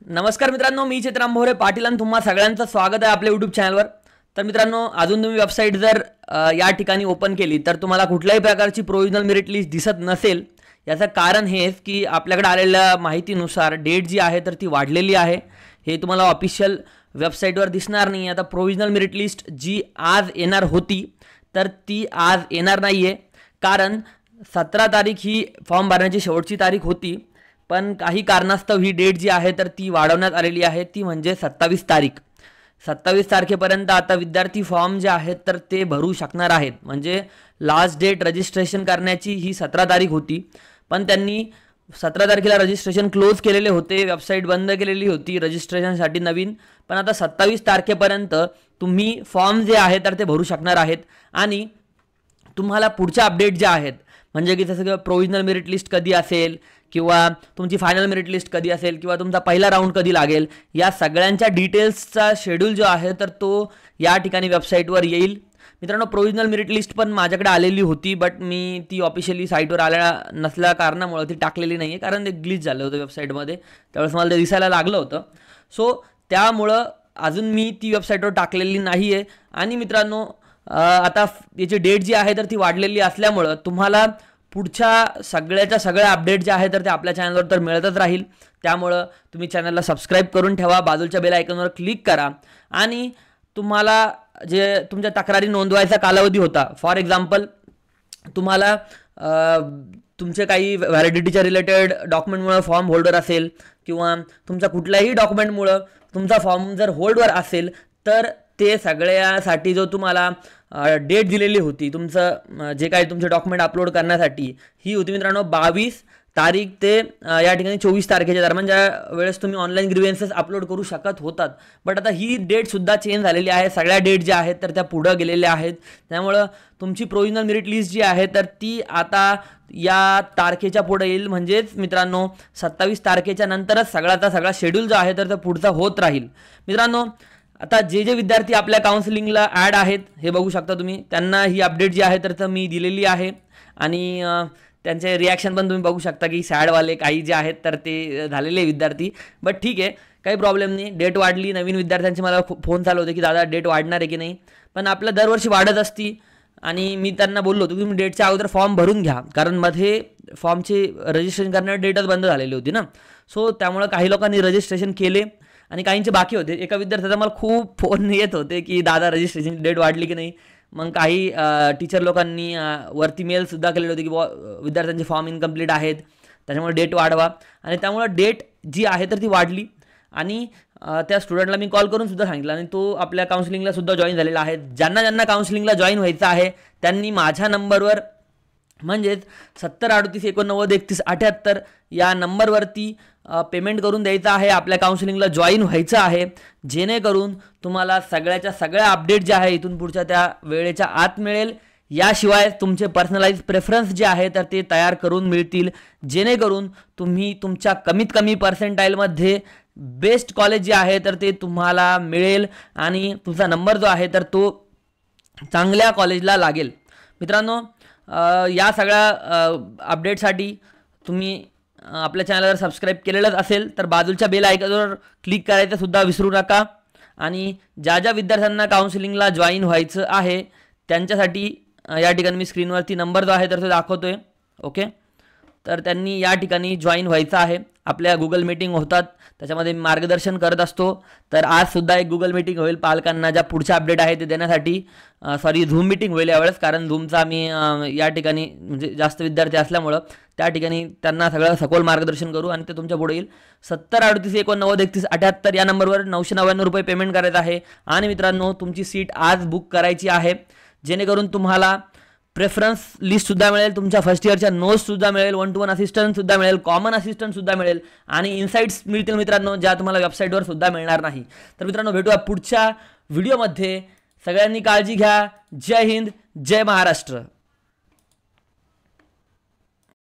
नमस्कार मित्रांनो, मी चेतराम भोरे पाटील आणि तुम्हा सगळ्यांचं स्वागत आहे आपल्या यूट्यूब चॅनलवर। तर मित्रांनो, अजून तुम्ही वेबसाईट जर या ठिकाणी ओपन केली तर तुम्हाला कुठल्याही प्रकारची प्रोविजनल मेरिट लिस्ट दिसत नसेल। याचं कारण हेच की आपल्याकडे आलेल्या माहितीनुसार डेट जी आहे तर ती वाढलेली आहे। हे तुम्हाला ऑफिशियल वेबसाईटवर दिसणार नाही। आता प्रोविजनल मेरिट लिस्ट जी आज येणार होती तर ती आज येणार नाही आहे, कारण 17 तारीख ही फॉर्म भरण्याची शेवटची तारीख होती। पण काही कारणास्तव ही डेट जी आहे तर ती वाढवण्यात आलेली आहे, ती म्हणजे 27 तारीख। 27 तारखेपर्यंत आता विद्यार्थी फॉर्म जे आहेत तर ते भरू शकणार आहेत। म्हणजे लास्ट डेट रजिस्ट्रेशन करण्याची ही 17 तारीख होती, पण त्यांनी 17 तारखेला रजिस्ट्रेशन क्लोज केलेले होते, वेबसाईट बंद केलेली होती रजिस्ट्रेशनसाठी नवीन। पण आता 27 तारखेपर्यंत तुम्ही फॉर्म जे आहे तर ते भरू शकणार आहेत। आणि तुम्हाला पुढच्या अपडेट ज्या आहेत, म्हणजे की जसं की प्रोविजनल मेरिट लिस्ट कधी असेल, किंवा तुमची फायनल मेरिट लिस्ट कधी असेल, किंवा तुमचा पहिला राऊंड कधी लागेल, या सगळ्यांच्या डिटेल्सचा शेड्यूल जो आहे तर तो या ठिकाणी वेबसाईटवर येईल। मित्रांनो, प्रोविजनल मेरिट लिस्ट पण माझ्याकडे आलेली होती, बट मी ती ऑफिशियली साईटवर आल्या नसल्या कारणामुळे ती टाकलेली नाही आहे, कारण ते ग्लिच झालं होतं वेबसाईटमध्ये, त्यावेळेस मला ते दिसायला लागलं होतं। सो त्यामुळं अजून मी ती वेबसाईटवर टाकलेली नाही आहे। आणि मित्रांनो, आता याची डेट जी आहे तर ती वाढलेली असल्यामुळं तुम्हाला पुढच्या सगळ्या अपडेट जे आहे तर ते आपल्या चॅनलवर तर मिळतच राहील। त्यामुळं तुम्ही चॅनलला सबस्क्राईब करून ठेवा, बाजूच्या बेल आयकॉनवर क्लिक करा। आणि तुम्हाला जे तुमच्या तक्रारी नोंदवायचा कालावधी होता, फॉर एक्झाम्पल तुम्हाला तुमचे काही व्हॅलिडिटीच्या रिलेटेड डॉक्युमेंटमुळे फॉर्म होल्डर असेल, किंवा तुमच्या कुठल्याही डॉक्युमेंटमुळं तुमचा फॉर्म जर होल्डवर असेल, तर ते सगळ्यासाठी जो तुम्हाला डेट दिलेली होती तुमचं जे काही तुमचे डॉक्युमेंट अपलोड करण्यासाठी, ही होती मित्रांनो 22 तारीख ते या ठिकाणी 24 तारखेच्या दरम्यान, ज्या वेळेस तुम्ही ऑनलाईन ग्रीव्हन्सेस अपलोड करू शकत होतात। बट आता ही डेटसुद्धा चेंज झालेली आहे, सगळ्या डेट ज्या आहेत तर त्या पुढं गेलेल्या आहेत। त्यामुळं तुमची प्रोविजनल मेरिट लिस्ट जी आहे तर ती आता या तारखेच्या पुढे येईल। म्हणजेच मित्रांनो, 27 तारखेच्या नंतरच सगळा शेड्यूल जो आहे तर तो पुढचा होत राहील। मित्रांनो, आता जे विद्यार्थी आपल्या काउन्सिलिंगला ॲड आहेत, हे बघू शकता तुम्ही, त्यांना ही अपडेट जी आहे तर मी दिलेली आहे। आणि त्यांचे रिॲक्शन पण तुम्ही बघू शकता की सॅडवाले काही जे आहेत तर ते झालेले विद्यार्थी। बट ठीक आहे, काही प्रॉब्लेम नाही, डेट वाढली। नवीन विद्यार्थ्यांचे मला फोन चालू होते की दादा डेट वाढणार आहे की नाही, पण आपलं दरवर्षी वाढत असती। आणि मी त्यांना बोललो होतो की तुम्ही डेटच्या अगोदर फॉर्म भरून घ्या, कारण मध्ये फॉर्मचे रजिस्ट्रेशन करण्याची डेटच बंद झालेली होती ना। सो त्यामुळं काही लोकांनी रजिस्ट्रेशन केले आणि काहींचे बाकी होते। एका विद्यार्थ्याचा मला खूप फोन येत होते की दादा रजिस्ट्रेशन डेट वाढली की नाही। मग काही टीचर लोकांनी वरती मेलसुद्धा केलेले होते की विद्यार्थ्यांचे फॉर्म इनकम्प्लीट आहेत, त्याच्यामुळे डेट वाढवा। आणि त्यामुळे डेट जी आहे तर ती वाढली। आणि त्या स्टुडंटला मी कॉल करून सुद्धा सांगितलं, आणि तो आपल्या काउन्सिलिंगला सुद्धा जॉईन झालेला आहे। ज्यांना काउन्सिलिंगला जॉईन व्हायचं आहे त्यांनी माझ्या नंबरवर, म्हणजेच 7038893178 या नंबरवरती पेमेंट करून द्यायचं आहे, आपल्या काउन्सिलिंगला जॉईन व्हायचं आहे, जेणेकरून तुम्हाला सगळ्या अपडेट जे आहे इथून पुढच्या त्या वेळेच्या आत मिळेल। याशिवाय तुमचे पर्सनलाइज प्रेफरन्स जे आहे तर ते तयार करून मिळतील, जेणेकरून तुम्ही तुमच्या कमीत कमी पर्सेंटाईलमध्ये बेस्ट कॉलेज जे आहे तर ते तुम्हाला मिळेल, आणि तुमचा नंबर जो आहे तर तो चांगल्या कॉलेजला लागेल। मित्रांनो, या सगळ्या अपडेटसाठी तुम्ही आपल्या चॅनलवर सबस्क्राईब केलेलंच असेल तर बाजूच्या बेल आयकॉनवर क्लिक करायचं सुद्धा विसरू नका। आणि ज्या विद्यार्थ्यांना काउन्सिलिंगला जॉईन व्हायचं आहे त्यांच्यासाठी या ठिकाणी मी स्क्रीनवरती नंबर जो आहे तर तो दाखवतोय, ओके। तर त्यांनी या ठिकाणी जॉईन व्हायचं आहे। आपल्या गुगल मीटिंग होतात, त्याच्यामध्ये मी मार्गदर्शन करत असतो। तर आजसुद्धा एक गुगल मीटिंग होईल पालकांना, ज्या पुढच्या अपडेट आहे ते देण्यासाठी। झूम मीटिंग होईल यावेळेस, कारण झूमचा आम्ही या ठिकाणी म्हणजे जास्त विद्यार्थी असल्यामुळं त्या ठिकाणी त्यांना सगळं सखोल मार्गदर्शन करू, आणि ते तुमच्या पुढे येईल। 7038893178 या नंबरवर 999 रुपये पेमेंट करायचं आहे। आणि मित्रांनो, तुमची सीट आज बुक करायची आहे, जेणेकरून तुम्हाला प्रेफरन्स लिस्टसुद्धा मिळेल, तुमच्या फर्स्ट इयरच्या नोट्ससुद्धा मिळेल, 1-to-1 असिस्टंटसुद्धा मिळेल, कॉमन असिस्टंटसुद्धा मिळेल, आणि इन्साईट्स मिळतील मित्रांनो, ज्या तुम्हाला वेबसाईटवर सुद्धा मिळणार नाही। तर मित्रांनो, भेटूया पुढच्या व्हिडिओमध्ये। सगळ्यांनी काळजी घ्या। जय हिंद, जय महाराष्ट्र।